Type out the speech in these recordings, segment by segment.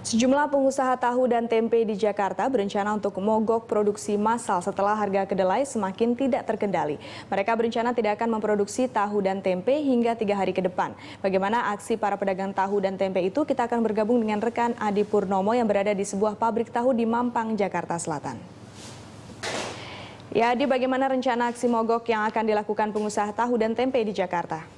Sejumlah pengusaha tahu dan tempe di Jakarta berencana untuk mogok produksi massal setelah harga kedelai semakin tidak terkendali. Mereka berencana tidak akan memproduksi tahu dan tempe hingga 3 hari ke depan. Bagaimana aksi para pedagang tahu dan tempe itu? Kita akan bergabung dengan rekan Adi Purnomo yang berada di sebuah pabrik tahu di Mampang, Jakarta Selatan. Ya, Adi, bagaimana rencana aksi mogok yang akan dilakukan pengusaha tahu dan tempe di Jakarta?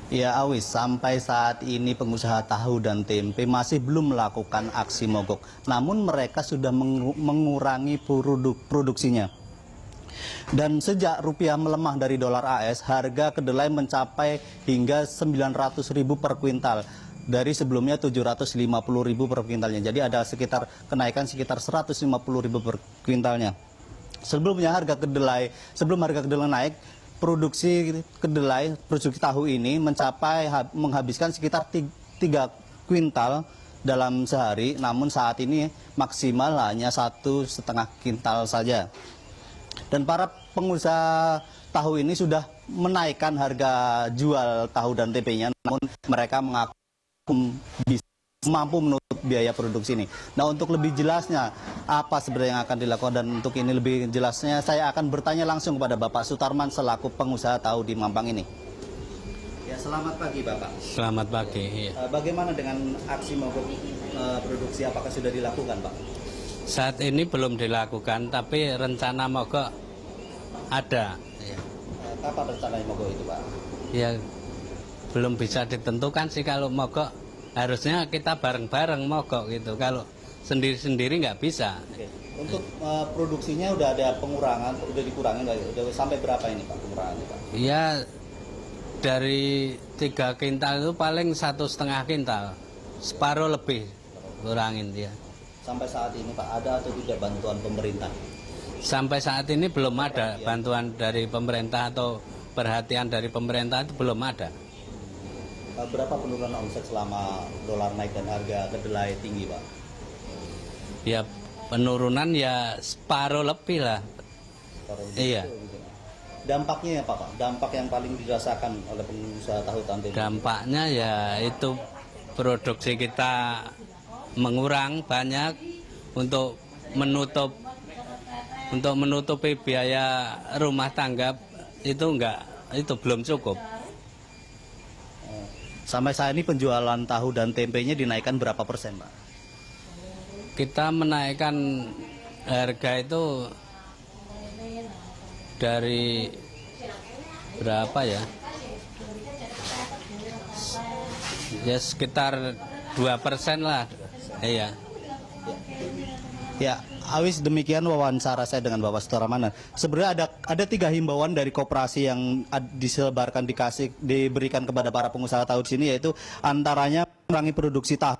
Ya Awis, sampai saat ini pengusaha tahu dan tempe masih belum melakukan aksi mogok. Namun mereka sudah mengurangi produksinya. Dan sejak rupiah melemah dari dolar AS, harga kedelai mencapai hingga 900.000 per kuintal. Dari sebelumnya 750.000 per kuintalnya. Jadi ada kenaikan sekitar 150.000 per kuintalnya. Sebelum harga kedelai naik, produksi tahu ini menghabiskan sekitar 3 kuintal dalam sehari, namun saat ini maksimal hanya 1,5 kuintal saja. Dan para pengusaha tahu ini sudah menaikkan harga jual tahu dan tempenya, namun mereka mengaku mampu menutup biaya produksi ini. Nah, untuk lebih jelasnya apa sebenarnya yang akan dilakukan, dan untuk ini lebih jelasnya saya akan bertanya langsung kepada Bapak Sutarman selaku pengusaha tahu di Mampang ini. Ya, selamat pagi Bapak. Selamat pagi. Iya. Bagaimana dengan aksi mogok produksi, apakah sudah dilakukan Pak? Saat ini belum dilakukan, tapi rencana mogok ada. Ya. Kapan rencana mogok itu Pak? Ya, belum bisa ditentukan sih kalau mogok. Harusnya kita bareng-bareng mogok gitu. Kalau sendiri-sendiri nggak bisa. Oke. Untuk produksinya udah ada pengurangan, udah dikurangin, udah sampai berapa ini Pak pengurangannya Pak? Ya, dari 3 kintal itu paling 1,5 kintal, separuh lebih kurangin dia. Sampai saat ini Pak, ada atau tidak bantuan pemerintah? Sampai saat ini belum ada bantuan dari pemerintah atau perhatian dari pemerintah, itu belum ada. Berapa penurunan omset selama dolar naik dan harga kedelai tinggi Pak? Ya penurunan ya separuh lebih lah. Iya. Dampaknya ya Pak? Dampak yang paling dirasakan oleh pengusaha tahu dan tempe? Dampaknya ya itu produksi kita mengurang banyak untuk menutupi biaya rumah tangga, itu belum cukup. Sampai saat ini penjualan tahu dan tempenya dinaikkan berapa persen Pak? Kita menaikkan harga itu dari berapa ya? Ya sekitar 2% lah. Iya. Ya, Awis, demikian wawancara saya dengan Bapak Sutarman. Sebenarnya ada 3 himbauan dari koperasi yang disebarkan, diberikan kepada para pengusaha tahu di sini, yaitu antaranya mengurangi produksi tahu,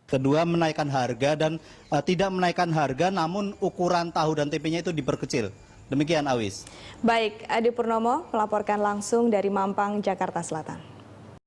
kedua menaikkan harga, dan tidak menaikkan harga namun ukuran tahu dan tempenya itu diperkecil. Demikian Awis. Baik, Adi Purnomo melaporkan langsung dari Mampang, Jakarta Selatan.